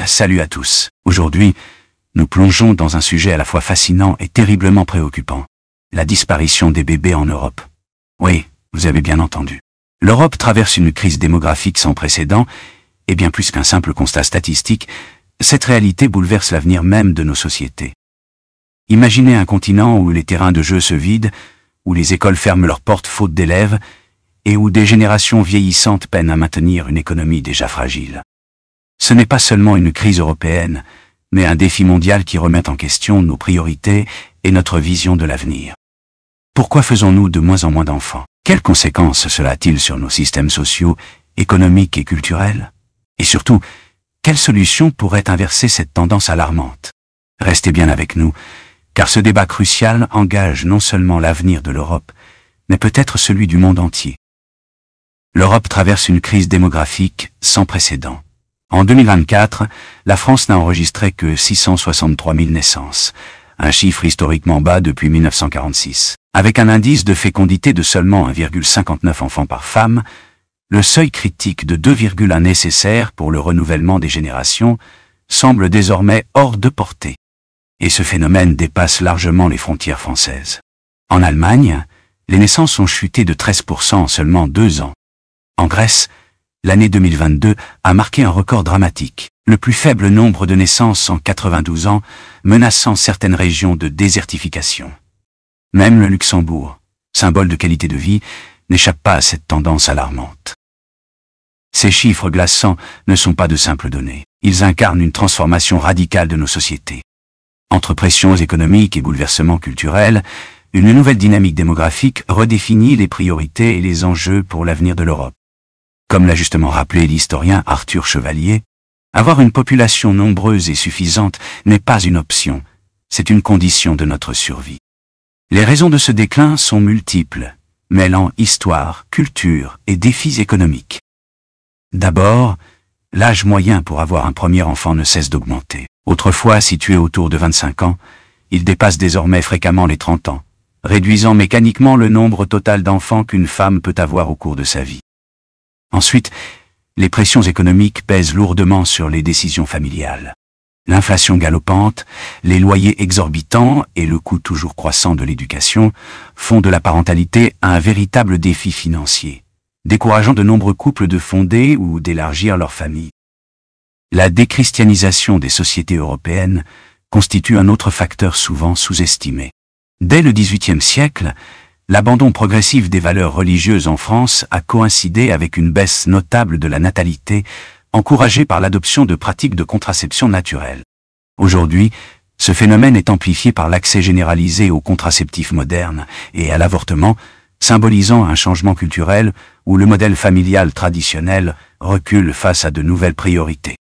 Salut à tous. Aujourd'hui, nous plongeons dans un sujet à la fois fascinant et terriblement préoccupant. La disparition des bébés en Europe. Oui, vous avez bien entendu. L'Europe traverse une crise démographique sans précédent, et bien plus qu'un simple constat statistique, cette réalité bouleverse l'avenir même de nos sociétés. Imaginez un continent où les terrains de jeu se vident, où les écoles ferment leurs portes faute d'élèves, et où des générations vieillissantes peinent à maintenir une économie déjà fragile. Ce n'est pas seulement une crise européenne, mais un défi mondial qui remet en question nos priorités et notre vision de l'avenir. Pourquoi faisons-nous de moins en moins d'enfants? Quelles conséquences cela a-t-il sur nos systèmes sociaux, économiques et culturels? Et surtout, quelles solutions pourraient inverser cette tendance alarmante? Restez bien avec nous, car ce débat crucial engage non seulement l'avenir de l'Europe, mais peut-être celui du monde entier. L'Europe traverse une crise démographique sans précédent. En 2024, la France n'a enregistré que 663 000 naissances, un chiffre historiquement bas depuis 1946. Avec un indice de fécondité de seulement 1,59 enfants par femme, le seuil critique de 2,1 nécessaire pour le renouvellement des générations semble désormais hors de portée. Et ce phénomène dépasse largement les frontières françaises. En Allemagne, les naissances ont chuté de 13% en seulement 2 ans. En Grèce, l'année 2022 a marqué un record dramatique, le plus faible nombre de naissances en 92 ans, menaçant certaines régions de désertification. Même le Luxembourg, symbole de qualité de vie, n'échappe pas à cette tendance alarmante. Ces chiffres glaçants ne sont pas de simples données, ils incarnent une transformation radicale de nos sociétés. Entre pressions économiques et bouleversements culturels, une nouvelle dynamique démographique redéfinit les priorités et les enjeux pour l'avenir de l'Europe. Comme l'a justement rappelé l'historien Arthur Chevalier, avoir une population nombreuse et suffisante n'est pas une option, c'est une condition de notre survie. Les raisons de ce déclin sont multiples, mêlant histoire, culture et défis économiques. D'abord, l'âge moyen pour avoir un premier enfant ne cesse d'augmenter. Autrefois situé autour de 25 ans, il dépasse désormais fréquemment les 30 ans, réduisant mécaniquement le nombre total d'enfants qu'une femme peut avoir au cours de sa vie. Ensuite, les pressions économiques pèsent lourdement sur les décisions familiales. L'inflation galopante, les loyers exorbitants et le coût toujours croissant de l'éducation font de la parentalité un véritable défi financier, décourageant de nombreux couples de fonder ou d'élargir leur famille. La déchristianisation des sociétés européennes constitue un autre facteur souvent sous-estimé. Dès le XVIIIe siècle, l'abandon progressif des valeurs religieuses en France a coïncidé avec une baisse notable de la natalité, encouragée par l'adoption de pratiques de contraception naturelle. Aujourd'hui, ce phénomène est amplifié par l'accès généralisé aux contraceptifs modernes et à l'avortement, symbolisant un changement culturel où le modèle familial traditionnel recule face à de nouvelles priorités.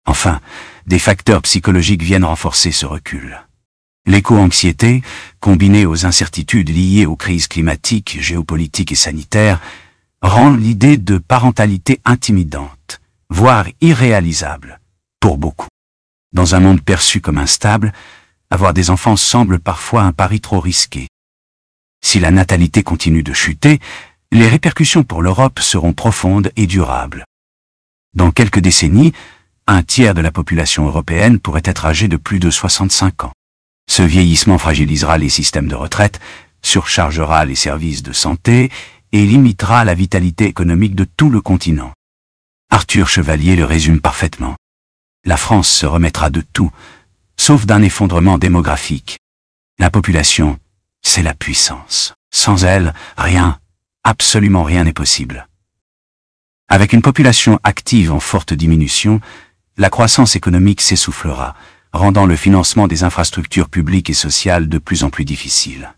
Enfin, des facteurs psychologiques viennent renforcer ce recul. L'éco-anxiété, combinée aux incertitudes liées aux crises climatiques, géopolitiques et sanitaires, rend l'idée de parentalité intimidante, voire irréalisable, pour beaucoup. Dans un monde perçu comme instable, avoir des enfants semble parfois un pari trop risqué. Si la natalité continue de chuter, les répercussions pour l'Europe seront profondes et durables. Dans quelques décennies, un tiers de la population européenne pourrait être âgée de plus de 65 ans. Ce vieillissement fragilisera les systèmes de retraite, surchargera les services de santé et limitera la vitalité économique de tout le continent. Arthur Chevalier le résume parfaitement. La France se remettra de tout, sauf d'un effondrement démographique. La population, c'est la puissance. Sans elle, rien, absolument rien n'est possible. Avec une population active en forte diminution, la croissance économique s'essoufflera, rendant le financement des infrastructures publiques et sociales de plus en plus difficile.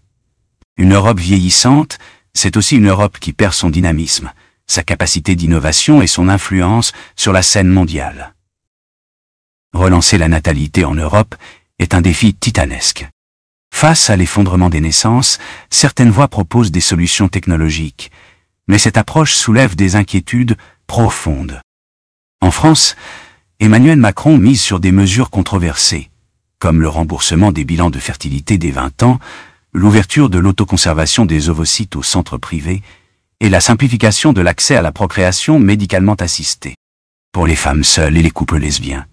Une Europe vieillissante, c'est aussi une Europe qui perd son dynamisme, sa capacité d'innovation et son influence sur la scène mondiale. Relancer la natalité en Europe est un défi titanesque. Face à l'effondrement des naissances, certaines voix proposent des solutions technologiques, mais cette approche soulève des inquiétudes profondes. En France, Emmanuel Macron mise sur des mesures controversées, comme le remboursement des bilans de fertilité dès 20 ans, l'ouverture de l'autoconservation des ovocytes aux centres privés et la simplification de l'accès à la procréation médicalement assistée. Pour les femmes seules et les couples lesbiens.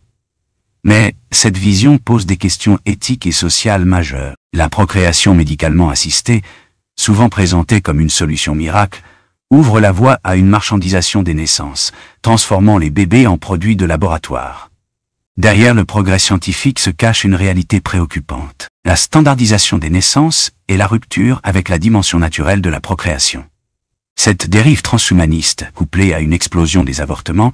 Mais cette vision pose des questions éthiques et sociales majeures. La procréation médicalement assistée, souvent présentée comme une solution miracle, ouvre la voie à une marchandisation des naissances, transformant les bébés en produits de laboratoire. Derrière le progrès scientifique se cache une réalité préoccupante, la standardisation des naissances et la rupture avec la dimension naturelle de la procréation. Cette dérive transhumaniste, couplée à une explosion des avortements,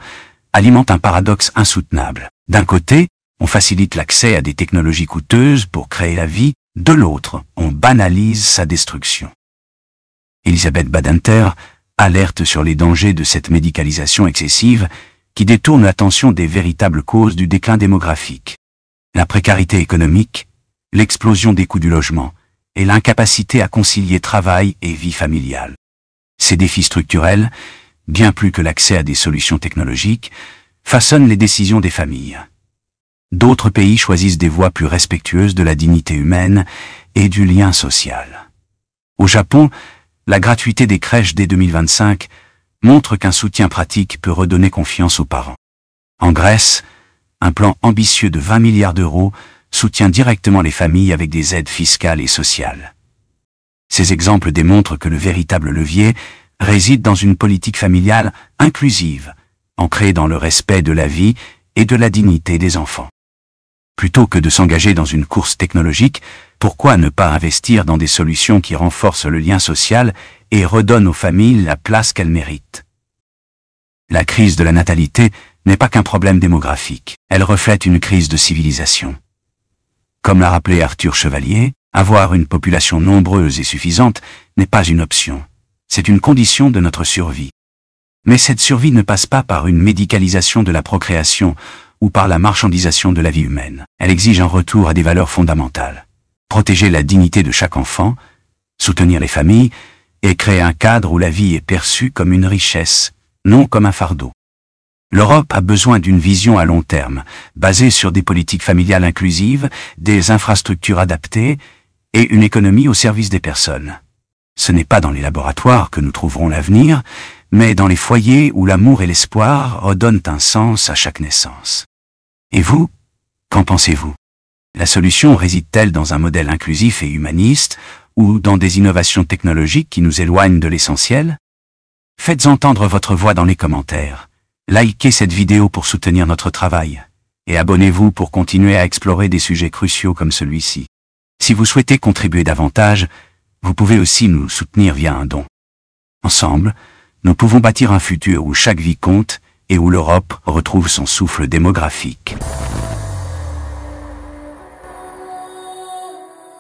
alimente un paradoxe insoutenable. D'un côté, on facilite l'accès à des technologies coûteuses pour créer la vie, de l'autre, on banalise sa destruction. Elisabeth Badinter alerte sur les dangers de cette médicalisation excessive qui détourne l'attention des véritables causes du déclin démographique. La précarité économique, l'explosion des coûts du logement et l'incapacité à concilier travail et vie familiale. Ces défis structurels, bien plus que l'accès à des solutions technologiques, façonnent les décisions des familles. D'autres pays choisissent des voies plus respectueuses de la dignité humaine et du lien social. Au Japon, la gratuité des crèches dès 2025 montre qu'un soutien pratique peut redonner confiance aux parents. En Grèce, un plan ambitieux de 20 milliards d'euros soutient directement les familles avec des aides fiscales et sociales. Ces exemples démontrent que le véritable levier réside dans une politique familiale inclusive, ancrée dans le respect de la vie et de la dignité des enfants. Plutôt que de s'engager dans une course technologique, pourquoi ne pas investir dans des solutions qui renforcent le lien social et redonnent aux familles la place qu'elles méritent? La crise de la natalité n'est pas qu'un problème démographique, elle reflète une crise de civilisation. Comme l'a rappelé Arthur Chevalier, avoir une population nombreuse et suffisante n'est pas une option, c'est une condition de notre survie. Mais cette survie ne passe pas par une médicalisation de la procréation ou par la marchandisation de la vie humaine. Elle exige un retour à des valeurs fondamentales. Protéger la dignité de chaque enfant, soutenir les familles et créer un cadre où la vie est perçue comme une richesse, non comme un fardeau. L'Europe a besoin d'une vision à long terme, basée sur des politiques familiales inclusives, des infrastructures adaptées et une économie au service des personnes. Ce n'est pas dans les laboratoires que nous trouverons l'avenir, mais dans les foyers où l'amour et l'espoir redonnent un sens à chaque naissance. Et vous, qu'en pensez-vous? La solution réside-t-elle dans un modèle inclusif et humaniste, ou dans des innovations technologiques qui nous éloignent de l'essentiel? Faites entendre votre voix dans les commentaires. Likez cette vidéo pour soutenir notre travail, et abonnez-vous pour continuer à explorer des sujets cruciaux comme celui-ci. Si vous souhaitez contribuer davantage, vous pouvez aussi nous soutenir via un don. Ensemble, nous pouvons bâtir un futur où chaque vie compte et où l'Europe retrouve son souffle démographique.